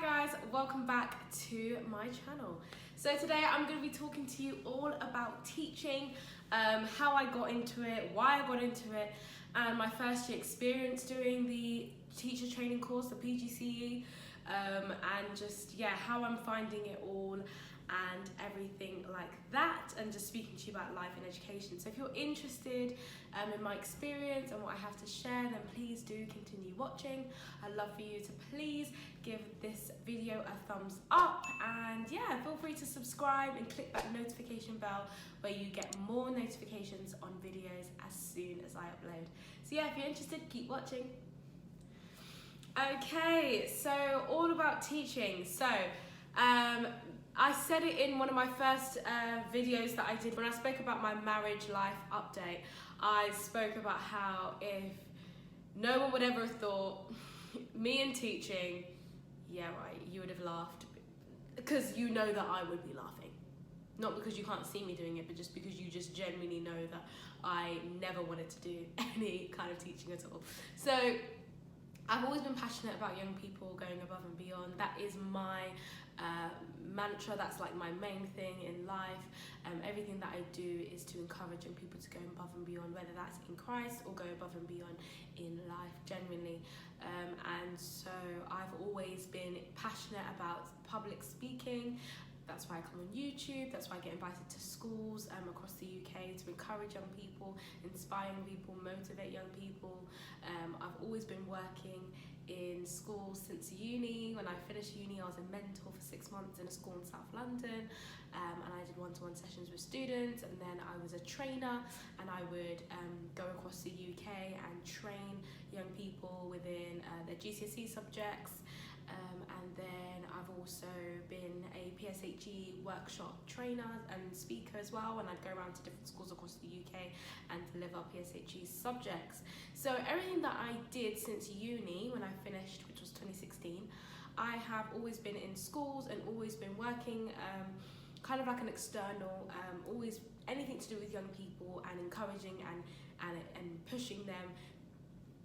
Hi guys, welcome back to my channel. So today I'm going to be talking to you all about teaching, how I got into it, why I got into it, and my first year experience doing the teacher training course, the PGCE, and just how I'm finding it all and everything like that, and just speaking to you about life and education. So if you're interested in my experience and what I have to share, then please do continue watching. I'd love for you to please give this video a thumbs up, and feel free to subscribe and click that notification bell where you get more notifications on videos as soon as I upload. So if you're interested, keep watching. Okay, so all about teaching. So I said it in one of my first videos that I did when I spoke about my marriage life update. I spoke about how if no one would ever have thought me and teaching, you would have laughed, because you know that I would be laughing. Not because you can't see me doing it, but just because you just genuinely know that I never wanted to do any kind of teaching at all. So I've always been passionate about young people going above and beyond. That is my mantra. That's like my main thing in life. Everything that I do is to encourage young people to go above and beyond, whether that's in Christ or go above and beyond in life genuinely. And so I've always been passionate about public speaking. That's why I come on YouTube. That's why I get invited to schools across the UK to encourage young people, inspire young people, motivate young people. I've always been working in schools since uni. When I finished uni, I was a mentor for 6 months in a school in South London, and I did one-to-one sessions with students, and then I was a trainer, and I would go across the UK and train young people within their GCSE subjects. And then I've also been a PSHE workshop trainer and speaker as well, and I'd go around to different schools across the UK and deliver PSHE subjects. So everything that I did since uni, when I finished, which was 2016, I have always been in schools and always been working kind of like an external, always anything to do with young people and encouraging and pushing them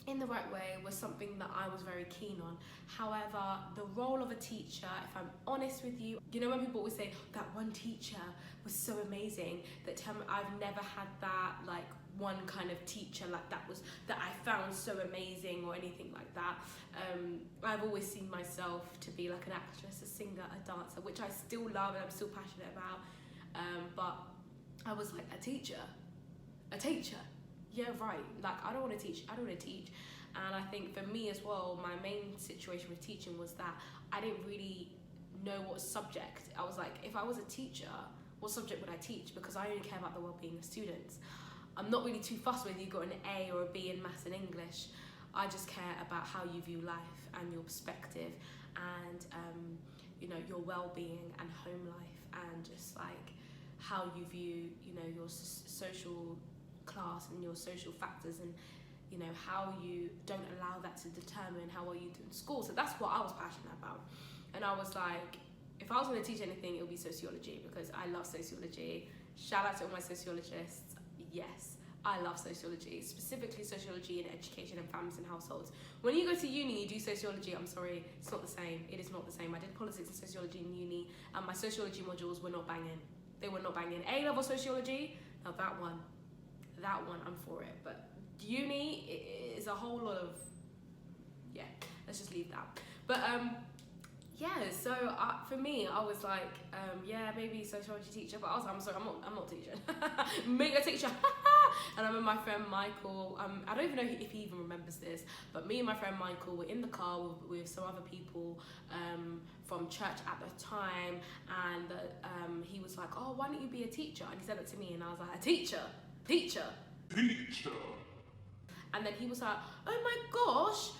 in the right way was something that I was very keen on. However, the role of a teacher, if I'm honest with you, when people always say that one teacher was so amazing, that I've never had that like one kind of teacher like that I found so amazing or anything like that. I've always seen myself to be like an actress, a singer, a dancer, which I still love and I'm still passionate about. But I was like, a teacher. Yeah, right. Like, I don't want to teach. And I think for me as well, my main situation with teaching was that I didn't really know what subject. I was like, if I was a teacher, what subject would I teach? Because I only care about the well-being of students. I'm not really too fussed whether you got an A or a B in maths and English. I just care about how you view life and your perspective and, your well-being and home life, and just like how you view, your social class and your social factors, and how you don't allow that to determine how well you do in school. So that's what I was passionate about, and I was like, if I was going to teach anything, it would be sociology, because I love sociology. Shout out to all my sociologists. Yes, I love sociology, specifically sociology in education and families and households. When you go to uni, you do sociology. I'm sorry, it's not the same. It is not the same. I did politics and sociology in uni, and my sociology modules were not banging. They were not banging. A-level sociology, now that one I'm for it, but uni is a whole lot of let's just leave that. But so for me, I was like, maybe sociology teacher, but I was like, I'm sorry, I'm not teaching. Make a teacher. And I remember my friend Michael, I don't even know if he even remembers this, but me and my friend Michael were in the car with some other people from church at the time, and he was like, oh, why don't you be a teacher? And he said it to me, and I was like, a teacher. And then he was like, oh my gosh,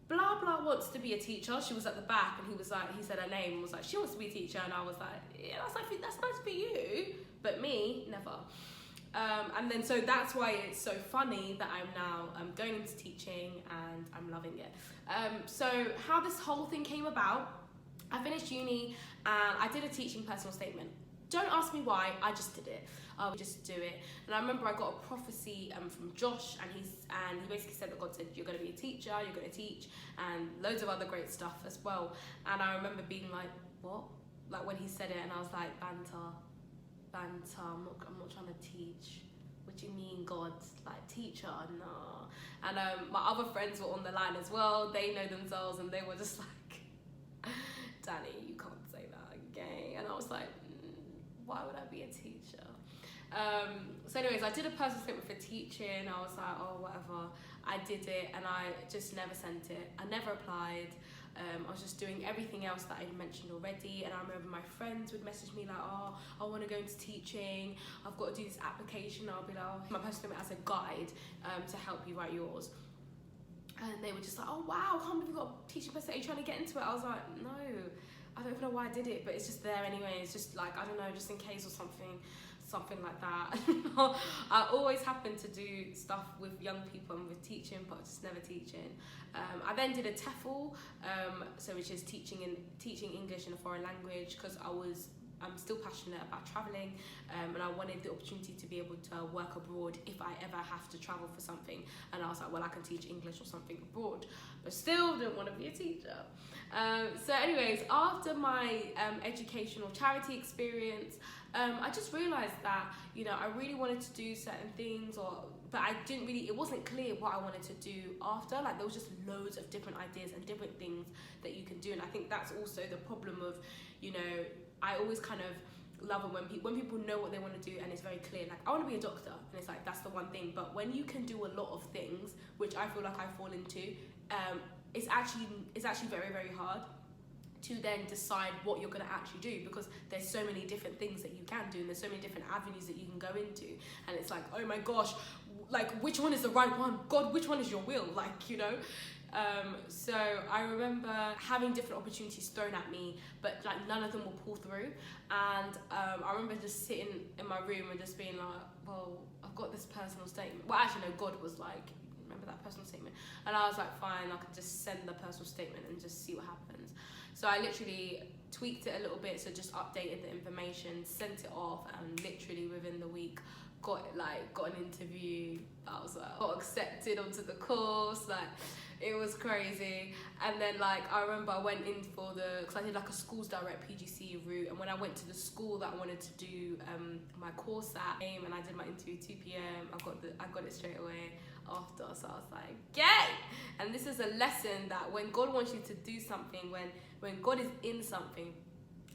blah blah wants to be a teacher. She was at the back, and he said her name and was like, she wants to be a teacher. And I was like, yeah, that's nice for you, but me, never. And then so that's why it's so funny that I'm now going into teaching and I'm loving it. So how this whole thing came about, I finished uni and I did a teaching personal statement. Don't ask me why, I just did it. I would just do it. And I remember I got a prophecy from Josh, and he basically said that God said, you're going to be a teacher, you're going to teach, and loads of other great stuff as well. And I remember being like, what? Like when he said it, and I was like, banter, I'm not trying to teach. What do you mean, God? Like, teacher? No. And my other friends were on the line as well. They know themselves, and they were just like, Danny, you can't say that, okay? And I was like, why would I be a teacher? So anyways, I did a personal statement for teaching. I was like, oh, whatever. I did it, and I just never sent it. I never applied. I was just doing everything else that I mentioned already. And I remember my friends would message me like, oh, I want to go into teaching. I've got to do this application. I'll be like, oh, my personal statement as a guide to help you write yours. And they were just like, oh, wow, I can't believe you got a teaching person. Are you trying to get into it? I was like, no, I don't even know why I did it, but it's just there anyway. It's just like, I don't know, just in case or something like that. I always happen to do stuff with young people and with teaching, but just never teaching. I then did a TEFL, which is teaching English in a foreign language, because I'm still passionate about traveling, and I wanted the opportunity to be able to work abroad if I ever have to travel for something. And I was like, well, I can teach English or something abroad, but still didn't want to be a teacher. So anyways, after my educational charity experience, I just realized that, I really wanted to do certain things, but it wasn't clear what I wanted to do after. Like, there was just loads of different ideas and different things that you can do. And I think that's also the problem of, I always kind of love it when people know what they want to do and it's very clear. Like, I want to be a doctor, and it's like, that's the one thing. But when you can do a lot of things, which I feel like I fall into, it's actually very, very hard to then decide what you're going to actually do, because there's so many different things that you can do, and there's so many different avenues that you can go into, and it's like, oh my gosh, like, which one is the right one? God, which one is your will? Like, so I remember having different opportunities thrown at me, but like none of them will pull through. And I remember just sitting in my room and just being like, well, I've got this personal statement. Well, actually, no, God was like, remember that personal statement? And I was like, fine, I could just send the personal statement and just see what happens. So I literally tweaked it a little bit, so just updated the information, sent it off, and literally within the week got an interview. I was like, got accepted onto the course. Like, it was crazy. And then I remember I went in because I did like a schools direct PGCE route, and when I went to the school that I wanted to do my course at, and I did my interview 2 p.m. I got it straight away after. So I was like, yay! And this is a lesson that when God wants you to do something, when God is in something,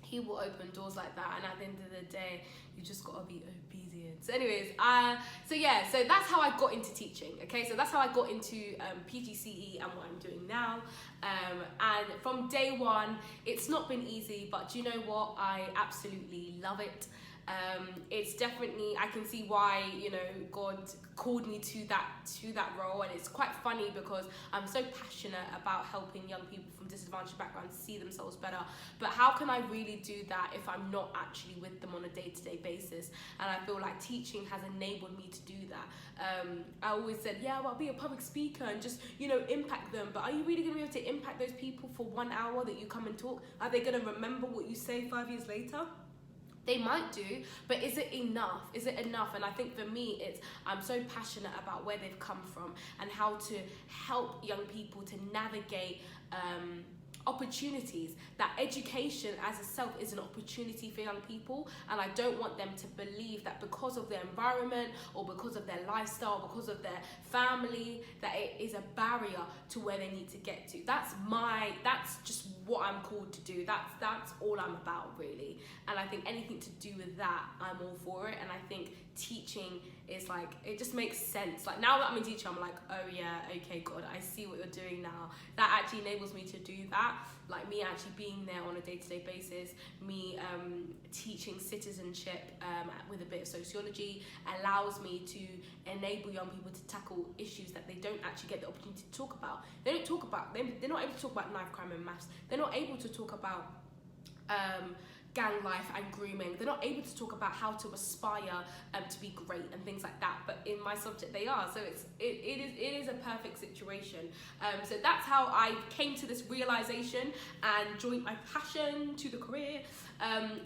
He will open doors like that. And at the end of the day, you just gotta be obedient. So anyways, so that's how I got into teaching. Okay, so that's how I got into PGCE and what I'm doing now. And from day one, it's not been easy, but do you know what? I absolutely love it. It's definitely, I can see why, God called me to that role. And it's quite funny because I'm so passionate about helping young people from disadvantaged backgrounds see themselves better. But how can I really do that if I'm not actually with them on a day-to-day basis? And I feel like teaching has enabled me to do that. I always said, yeah, well, I'll be a public speaker and just, impact them. But are you really going to be able to impact those people for 1 hour that you come and talk? Are they going to remember what you say 5 years later? They might do, but is it enough? Is it enough? And I think for me, I'm so passionate about where they've come from and how to help young people to navigate opportunities. That education as itself is an opportunity for young people, and I don't want them to believe that because of their environment or because of their lifestyle, because of their family, that it is a barrier to where they need to get to. That's just what I'm called to do. That's all I'm about, really. And I think anything to do with that, I'm all for it. And I think teaching is it just makes sense. Like, now that I'm a teacher, I'm like, oh yeah, okay, God, I see what you're doing now. That actually enables me to do that. Like, me actually being there on a day-to-day basis, me teaching citizenship with a bit of sociology allows me to enable young people to tackle issues that they don't actually get the opportunity to talk about. They're not able to talk about knife crime and maths. They're not able to talk about gang life and grooming. They're not able to talk about how to aspire to be great and things like that, but in my subject they are. So it is a perfect situation. So that's how I came to this realization and joined my passion to the career.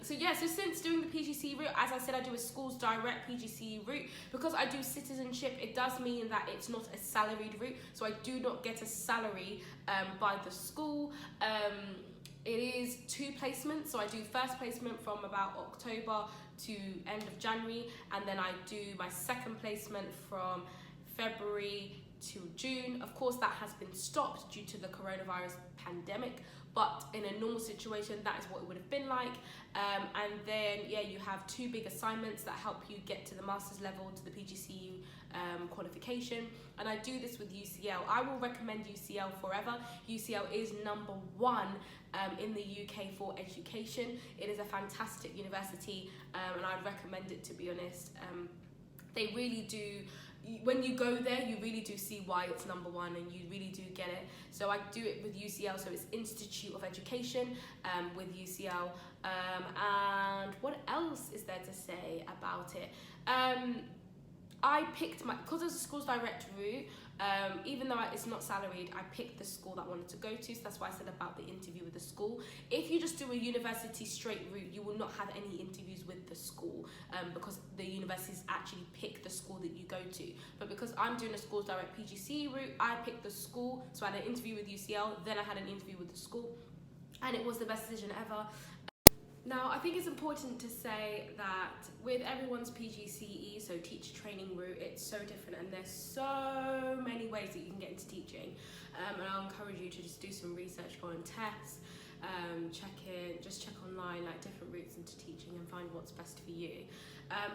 So since doing the PGCE route, as I said, I do a schools direct PGCE route. Because I do citizenship, it does mean that it's not a salaried route, so I do not get a salary by the school. It is 2 placements, so I do first placement from about October to end of January, and then I do my second placement from February to June. Of course, that has been stopped due to the coronavirus pandemic, but in a normal situation, that is what it would have been like. And then, you have 2 big assignments that help you get to the master's level, to the PGCE qualification. And I do this with UCL. I will recommend UCL forever. UCL is #1 in the UK for education. It is a fantastic university, and I'd recommend it, to be honest. They really do. When you go there, you really do see why it's #1, and you really do get it. So I do it with UCL, so it's Institute of Education with UCL. And what else is there to say about it? I picked because it's a schools direct route, even though it's not salaried, I picked the school that I wanted to go to, so that's why I said about the interview with the school. If you just do a university straight route, you will not have any interviews with the school, because the universities actually pick the school that you go to. But because I'm doing a schools direct PGCE route, I picked the school, so I had an interview with UCL, then I had an interview with the school, and it was the best decision ever. Now, I think it's important to say that with everyone's PGCE, so teacher training route, it's so different, and there's so many ways that you can get into teaching. And I'll encourage you to just do some research, go on tests, check online, like different routes into teaching, and find what's best for you.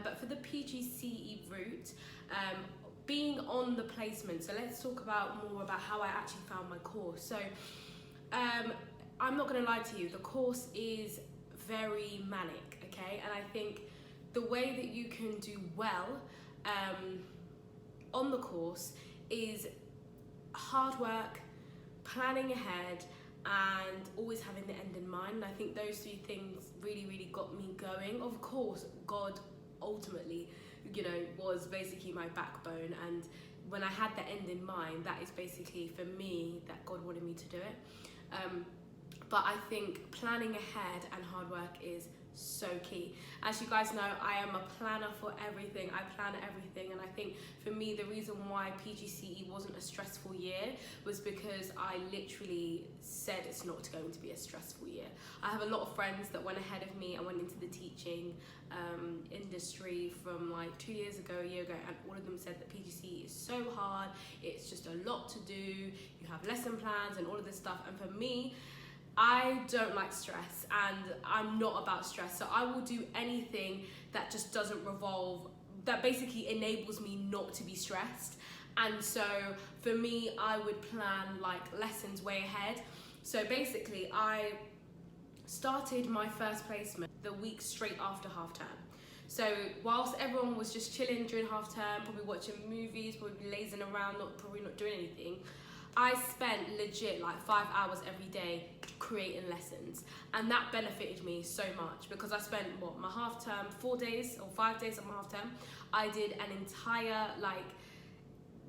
But for the PGCE route, being on the placement, so let's talk more about how I actually found my course. So I'm not going to lie to you, the course is very manic, okay? And I think the way that you can do well on the course is hard work, planning ahead, and always having the end in mind. And I think those 3 things really got me going. Of course, God ultimately, was basically my backbone, and when I had the end in mind, that is basically for me that God wanted me to do it. But I think planning ahead and hard work is so key. As you guys know, I am a planner for everything. I plan everything, and I think for me the reason why PGCE wasn't a stressful year was because I literally said it's not going to be a stressful year. I have a lot of friends that went ahead of me and went into the teaching industry from like 2 years ago, a year ago, and all of them said that PGCE is so hard, it's just a lot to do, you have lesson plans and all of this stuff. And for me, I don't like stress, and I'm not about stress, so I will do anything that just doesn't that basically enables me not to be stressed. And so for me, I would plan like lessons way ahead. So basically, I started my first placement the week straight after half term. So whilst everyone was just chilling during half term, probably watching movies, probably lazing around, probably not doing anything, I spent legit like 5 hours every day creating lessons, and that benefited me so much because I spent my half term 4 days or 5 days of my half term. I did an entire like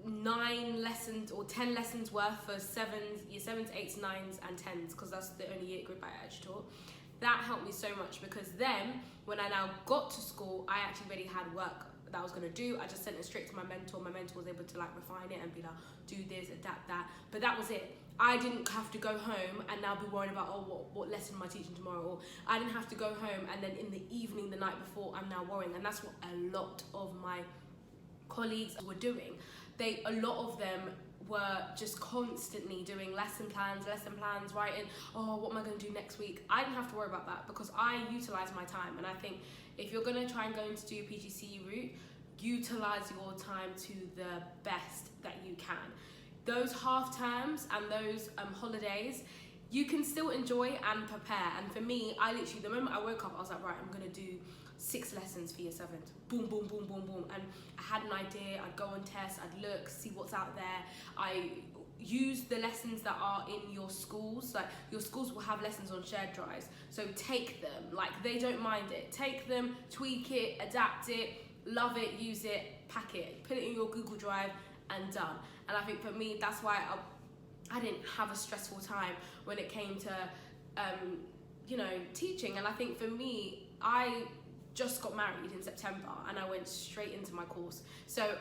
9 lessons or 10 lessons worth for year 7s, 8s, 9s and 10s, because that's the only year group I actually taught. That helped me so much because then when I now got to school, I actually already had work that I was going to do. I just sent it straight to my mentor. My mentor was able to like refine it and be like, do this, adapt that. But that was it. I didn't have to go home and now be worried about, what lesson am I teaching tomorrow? Or I didn't have to go home and then in the evening, the night before, I'm now worrying. And that's what a lot of my colleagues were doing. A lot of them were just constantly doing lesson plans, writing, what am I going to do next week? I didn't have to worry about that because I utilised my time. And I think if you're going to try and go into do a PGCE route, utilise your time to the best that you can. Those half terms and those holidays, you can still enjoy and prepare. And for me, I literally, the moment I woke up, I was like, right, I'm going to do 6 lessons for year 7s. Boom, boom, boom, boom, boom. And I had an idea. I'd go on tests. I'd look, see what's out there. I use the lessons that are in your schools. Like your schools will have lessons on shared drives, so take them. Like they don't mind it. Take them, tweak it, adapt it, love it, use it, pack it, put it in your Google Drive, and done. And I think for me, that's why I didn't have a stressful time when it came to teaching. And I think for me, I just got married in September and I went straight into my course. So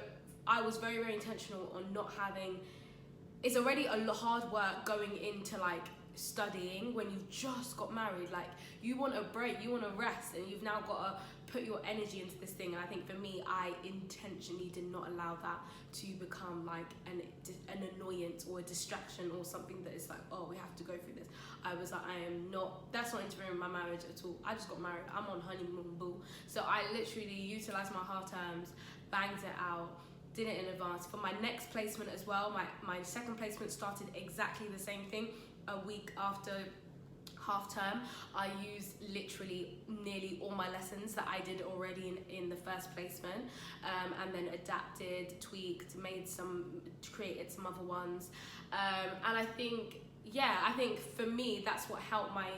I was very, very intentional on not having, it's already a lot hard work going into like studying when you've just got married. Like you want a break, you want to rest, and you've now got to put your energy into this thing. And I think for me, I intentionally did not allow that to become like an annoyance or a distraction or something that is like, oh, we have to go through this. I was like, that's not interfering with my marriage at all. I just got married, I'm on honeymoon, boo. So I literally utilized my half terms, banged it out, did it in advance. For my next placement as well, my second placement started exactly the same thing. A week after half term, I used literally nearly all my lessons that I did already in the first placement, and then adapted, tweaked, created some other ones, and I think for me that's what helped my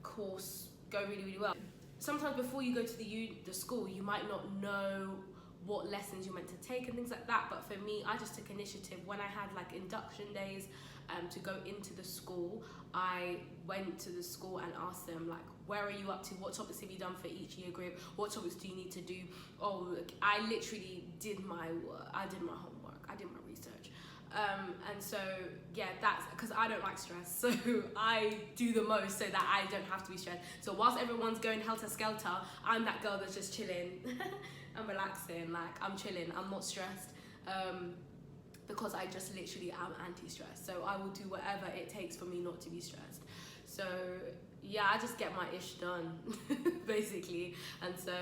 course go really, really well. Sometimes before you go to the school, you might not know what lessons you're meant to take and things like that, but for me, I just took initiative. When I had like induction days to go into the school, I went to the school and asked them like, where are you up to? What topics have you done for each year group? What topics do you need to do? Oh, look, I literally did my work. I did my homework. I did my research. And so, yeah, that's because I don't like stress. So I do the most so that I don't have to be stressed. So whilst everyone's going helter-skelter, I'm that girl that's just chilling. I'm relaxing, like I'm chilling, I'm not stressed. Because I just literally am anti-stress. So I will do whatever it takes for me not to be stressed. So yeah, I just get my ish done, basically. And so,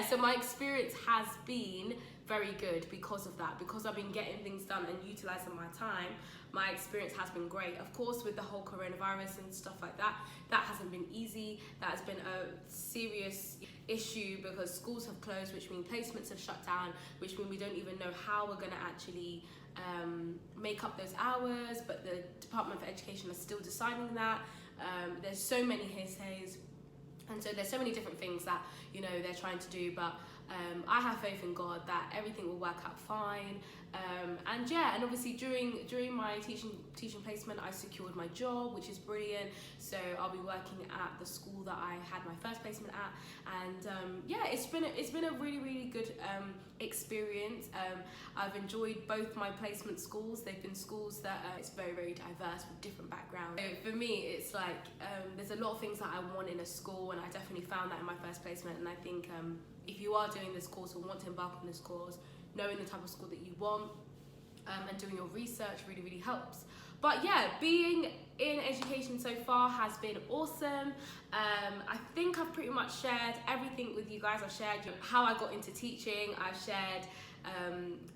so my experience has been very good because of that. Because I've been getting things done and utilising my time, my experience has been great. Of course, with the whole coronavirus and stuff like that, that hasn't been easy. That has been a serious issue because schools have closed, which means placements have shut down, which means we don't even know how we're going to actually make up those hours, but the Department for Education is still deciding that. There's so many hearsays, and so there's so many different things that they're trying to do, but I have faith in God that everything will work out fine. And obviously during my teaching placement, I secured my job, which is brilliant. So I'll be working at the school that I had my first placement at, and it's been a really, really good experience. I've enjoyed both my placement schools. They've been schools that it's very, very diverse with different backgrounds. So for me, it's like there's a lot of things that I want in a school, and I definitely found that in my first placement. And I think if you are doing this course or want to embark on this course, knowing the type of school that you want and doing your research really, really helps. But yeah, being in education so far has been awesome. I think I've pretty much shared everything with you guys. I've shared how I got into teaching. I've shared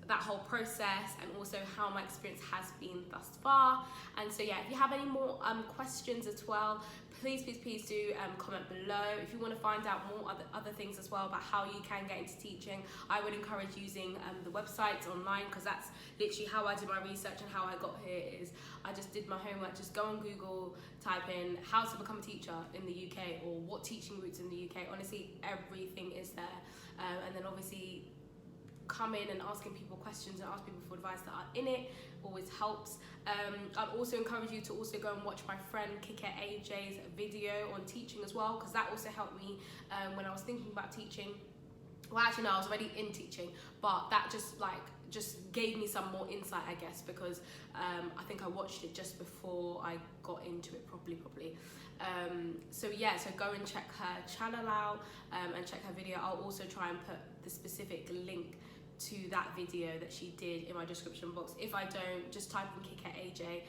that whole process, and also how my experience has been thus far. And so yeah, if you have any more questions as well, please do comment below. If you want to find out more other things as well about how you can get into teaching, I would encourage using the websites online, because that's literally how I did my research, and how I got here is I just did my homework. Just go on Google, type in how to become a teacher in the UK, or what teaching routes in the UK. Honestly, everything is there. And then obviously come in and asking people questions and ask people for advice that are in it always helps. I'd also encourage you to also go and watch my friend Kike AJ's video on teaching as well, because that also helped me when I was thinking about teaching. Well, actually no, I was already in teaching, but that just gave me some more insight, I guess, because I think I watched it just before I got into it properly. So go and check her channel out and check her video. I'll also try and put the specific link to that video that she did in my description box. If I don't, just type in Kike AJ,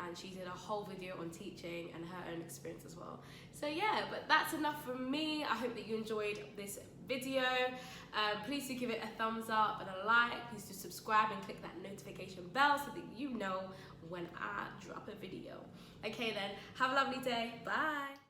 and she did a whole video on teaching and her own experience as well. So yeah, but that's enough from me. I hope that you enjoyed this video. Please do give it a thumbs up and a like. Please do subscribe and click that notification bell so that you know when I drop a video. Okay then, have a lovely day. Bye.